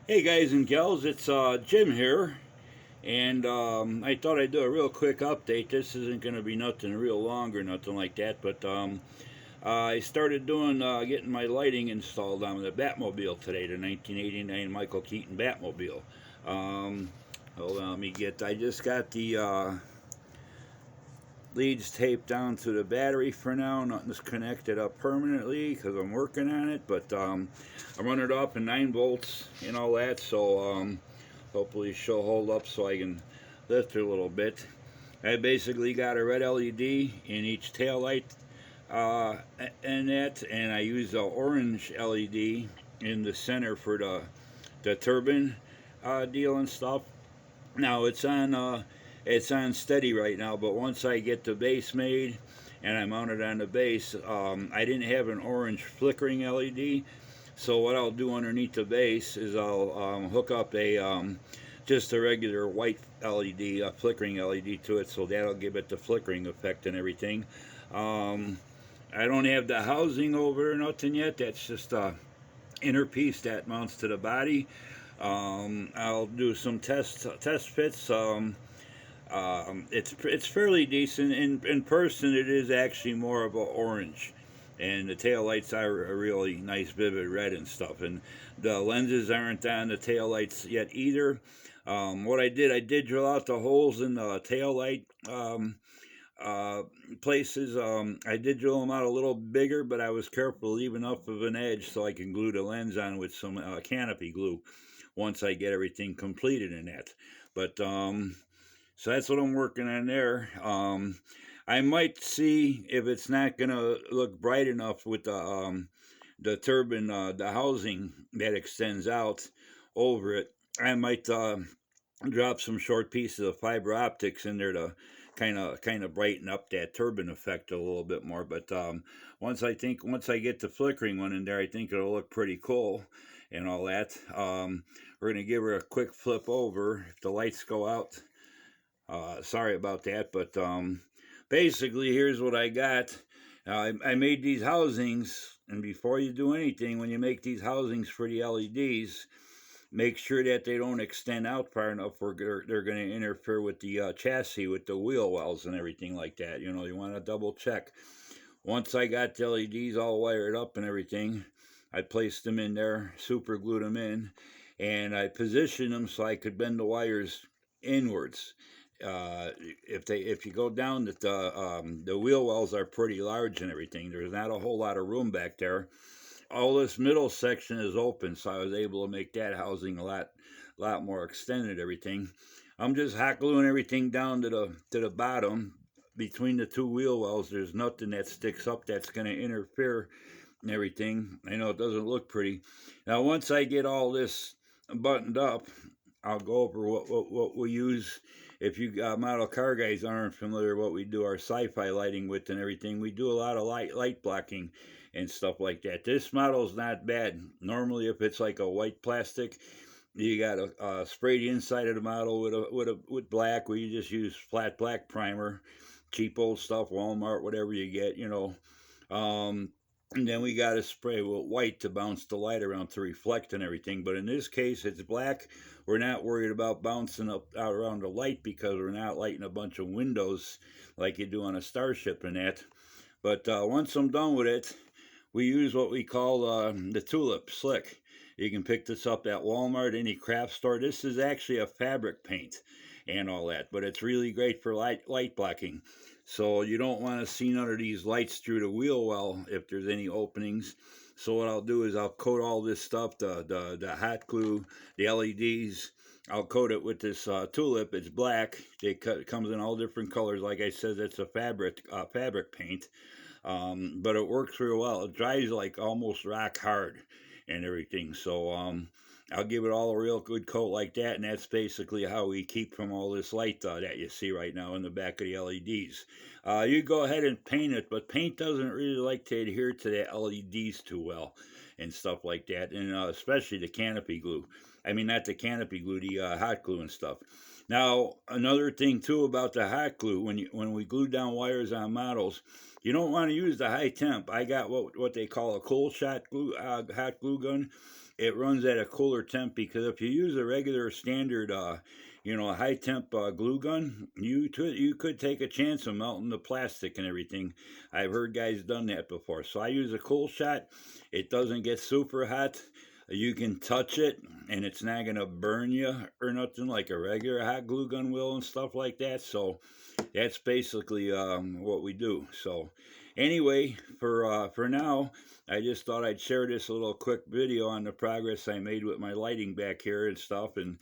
Hey guys and gals, it's Jim here, and I thought I'd do a real quick update. This isn't going to be nothing real long or nothing like that, but I started doing getting my lighting installed on the Batmobile today, the 1989 Michael Keaton Batmobile. Um, Hold on, let me get. I just got the leads taped down to the battery for now. Nothing's connected up permanently because I'm working on it, but I run it up in 9 volts and all that, so hopefully she'll hold up so I can lift her a little bit. I basically got a red LED in each tail light uh, and that, and I use the orange LED in the center for the turbine deal and stuff. Now it's on steady right now, but once I get the base made and I mount it on the base, I didn't have an orange flickering LED. So what I'll do underneath the base is I'll hook up a just a regular white LED, a flickering LED to it, so that'll give it the flickering effect and everything. Um, I don't have the housing over or nothing yet. That's just a inner piece that mounts to the body. I'll do some test fits. It's fairly decent. In person, it is actually more of a orange, and the tail lights are a really nice, vivid red and stuff. And the lenses aren't on the tail lights yet either. What I did drill out the holes in the tail light uh, places. I did drill them out a little bigger, but I was careful to leave enough of an edge so I can glue the lens on with some canopy glue once I get everything completed in that. But so that's what I'm working on there. I might see if it's not gonna look bright enough with the turbine, the housing that extends out over it. I might drop some short pieces of fiber optics in there to kind of brighten up that turbine effect a little bit more. But once I get the flickering one in there, I think it'll look pretty cool and all that. We're gonna give her a quick flip over if the lights go out. Sorry about that, but basically, here's what I got. I made these housings, and before you do anything, when you make these housings for the LEDs, make sure that they don't extend out far enough where they're going to interfere with the chassis, with the wheel wells and everything like that. You know, you want to double check. Once I got the LEDs all wired up and everything, I placed them in there, super glued them in, and I positioned them so I could bend the wires inwards. If you go down, the wheel wells are pretty large and everything. There's not a whole lot of room back there. All this middle section is open, so I was able to make that housing a lot more extended. Everything. I'm just hot gluing everything down to the bottom between the two wheel wells. There's nothing that sticks up that's going to interfere and everything. I know it doesn't look pretty. Now once I get all this buttoned up, I'll go over what we use. If you model car guys aren't familiar what we do our sci-fi lighting with and everything, we do a lot of light blocking and stuff like that. This model's not bad. Normally, if it's like a white plastic, you got to spray the inside of the model with black, where you just use flat black primer, cheap old stuff, Walmart, whatever you get, you know. And then we got to spray with white to bounce the light around to reflect and everything. But in this case, it's black. We're not worried about bouncing up out around the light because we're not lighting a bunch of windows like you do on a Starship and that. But once I'm done with it, we use what we call the tulip slick. You can pick this up at Walmart, any craft store. This is actually a fabric paint and all that, but it's really great for light blocking. So you don't want to see none of these lights through the wheel well if there's any openings. So what I'll do is I'll coat all this stuff, the hot glue, the LEDs. I'll coat it with this tulip. It's black. It comes in all different colors. Like I said, it's a fabric paint, but it works real well. It dries like almost rock hard and everything. So I'll give it all a real good coat like that, and that's basically how we keep from all this light that you see right now in the back of the LEDs. You go ahead and paint it, but paint doesn't really like to adhere to the LEDs too well and stuff like that, and especially the canopy glue. I mean, not the canopy glue, the hot glue and stuff. Now, another thing too about the hot glue, when we glue down wires on models, you don't want to use the high temp. I got what they call a cold shot glue, hot glue gun. it runs at a cooler temp, because if you use a regular standard, high temp glue gun, you could take a chance of melting the plastic and everything. I've heard guys done that before. So I use a cool shot. It doesn't get super hot. You can touch it and it's not gonna burn you or nothing like a regular hot glue gun will and stuff like that. So that's basically what we do. So anyway, for now, I just thought I'd share this little quick video on the progress I made with my lighting back here and stuff. And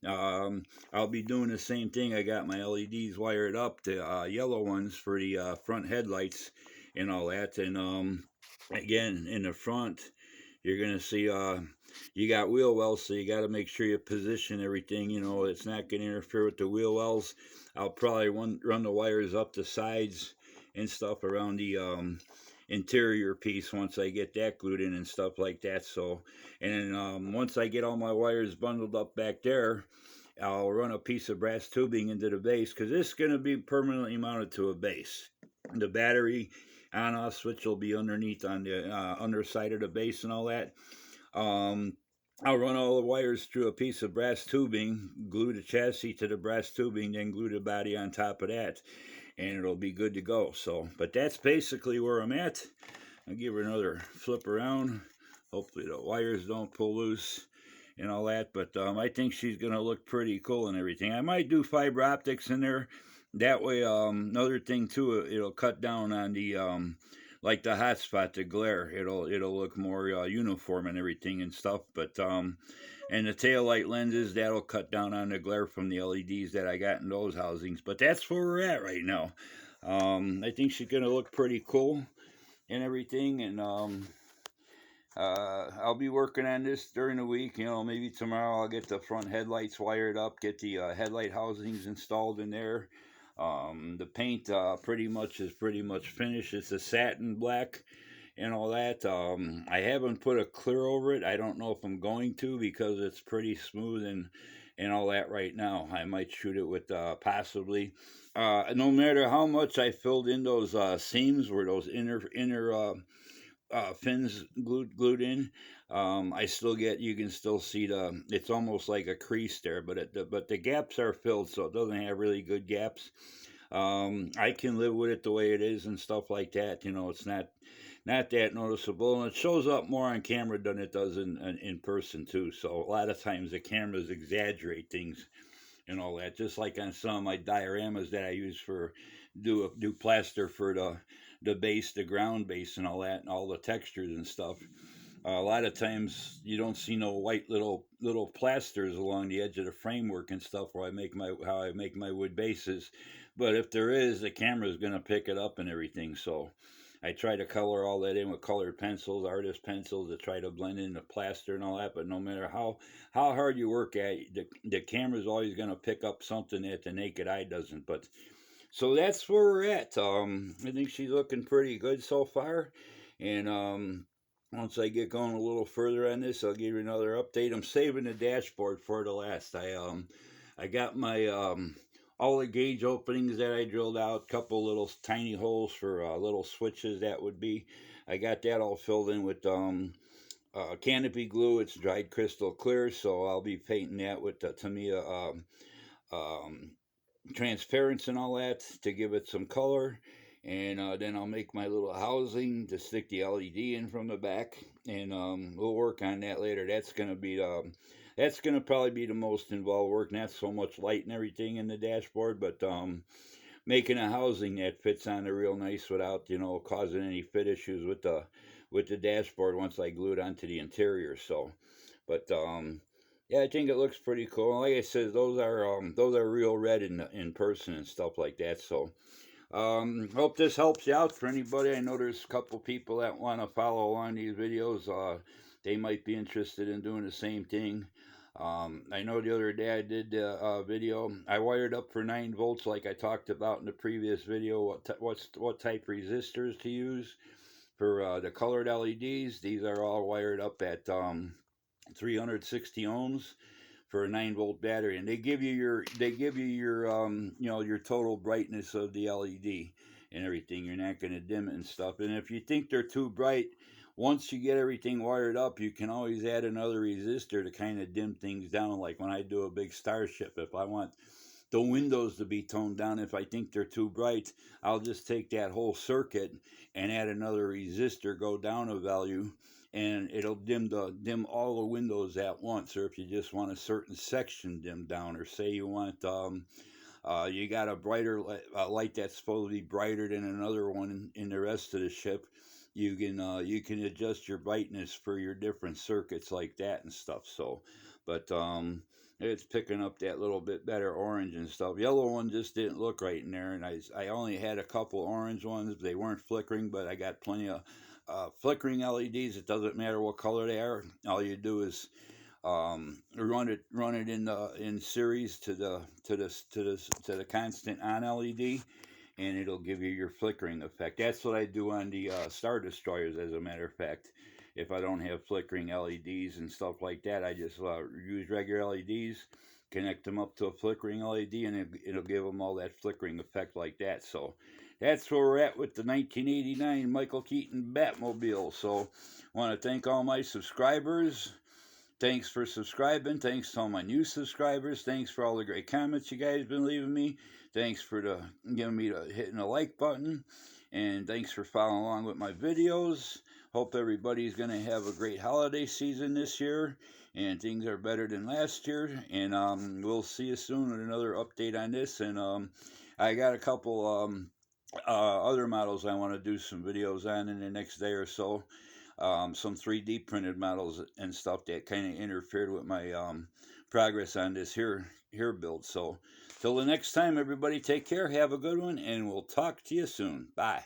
I'll be doing the same thing. I got my LEDs wired up, the yellow ones for the front headlights and all that. And again, in the front, you're gonna see you got wheel wells, so you got to make sure you position everything. It's not gonna interfere with the wheel wells. I'll probably run the wires up the sides and stuff around the interior piece once I get that glued in and stuff like that. So, and then once I get all my wires bundled up back there, I'll run a piece of brass tubing into the base, because this is going to be permanently mounted to a base. The battery on-off switch will be underneath on the underside of the base and all that. I'll run all the wires through a piece of brass tubing, glue the chassis to the brass tubing, then glue the body on top of that, and it'll be good to go. So, but that's basically where I'm at. I'll give her another flip around. Hopefully the wires don't pull loose and all that, but I think she's gonna look pretty cool and everything. I might do fiber optics in there. That way, another thing too, it'll cut down on the like the hot spot, the glare. It'll look more uniform and everything and stuff. But and the tail light lenses, that'll cut down on the glare from the LEDs that I got in those housings. But that's where we're at right now. I think she's gonna look pretty cool and everything. And I'll be working on this during the week. Maybe tomorrow I'll get the front headlights wired up, get the headlight housings installed in there. The paint pretty much is finished. It's a satin black and all that. I haven't put a clear over it. I don't know if I'm going to, because it's pretty smooth and all that right now. I might shoot it with possibly. No matter how much I filled in those seams where those inner fins glued in, I still get, you can still see it's almost like a crease there, but the gaps are filled, so it doesn't have really good gaps. I can live with it the way it is and stuff like that. It's not that noticeable, and it shows up more on camera than it does in person too. So a lot of times the cameras exaggerate things and all that, just like on some of my dioramas that I use for do plaster for the base, the ground base and all that, and all the textures and stuff. A lot of times you don't see no white little plasters along the edge of the framework and stuff where how I make my wood bases. But if there is, the camera is going to pick it up and everything. So I try to color all that in with colored pencils, artist pencils, to try to blend in the plaster and all that. But no matter how hard you work at it, the camera is always going to pick up something that the naked eye doesn't. But so that's where we're at. I think she's looking pretty good so far. And once I get going a little further on this, I'll give you another update. I'm saving the dashboard for the last. I got my all the gauge openings that I drilled out, couple little tiny holes for little switches that would be. I got that all filled in with canopy glue. It's dried crystal clear, so I'll be painting that with the Tamiya transparency and all that to give it some color. And then I'll make my little housing to stick the LED in from the back, and we'll work on that later. That's gonna probably be the most involved work. Not so much light and everything in the dashboard, but making a housing that fits on there real nice without causing any fit issues with the dashboard once I glue it onto the interior. So, but yeah, I think it looks pretty cool. Like I said, those are real red in person and stuff like that. So hope this helps you out for anybody. I know there's a couple people that want to follow along these videos. They might be interested in doing the same thing. I know the other day I did a video. I wired up for 9 volts like I talked about in the previous video, what type resistors to use for the colored LEDs. These are all wired up at 360 ohms for a 9-volt battery, and they give you your your total brightness of the LED and everything. You're not going to dim it and stuff. And if you think they're too bright, once you get everything wired up, you can always add another resistor to kind of dim things down. Like when I do a big starship, if I want the windows to be toned down, if I think they're too bright, I'll just take that whole circuit and add another resistor, go down a value, and it'll dim all the windows at once. Or if you just want a certain section dimmed down, or say you want you got a brighter light that's supposed to be brighter than another one in the rest of the ship. You can adjust your brightness for your different circuits like that and stuff. So, but it's picking up that little bit better orange and stuff. Yellow one just didn't look right in there, and I only had a couple orange ones. They weren't flickering, but I got plenty of flickering LEDs. It doesn't matter what color they are. All you do is run it in series to the constant on LED, and it'll give you your flickering effect. That's what I do on the Star Destroyers, as a matter of fact. If I don't have flickering LEDs and stuff like that, I just use regular LEDs, connect them up to a flickering LED, and it'll give them all that flickering effect like that. So that's where we're at with the 1989 Michael Keaton Batmobile. So I want to thank all my subscribers. Thanks for subscribing. Thanks to all my new subscribers. Thanks for all the great comments you guys been leaving me. Thanks for giving me the hitting the like button. And thanks for following along with my videos. Hope everybody's going to have a great holiday season this year. And things are better than last year. And we'll see you soon with another update on this. And I got a couple other models I want to do some videos on in the next day or so. Some 3D printed models and stuff that kind of interfered with my progress on this here build. So till the next time, everybody, take care, have a good one, and we'll talk to you soon. Bye.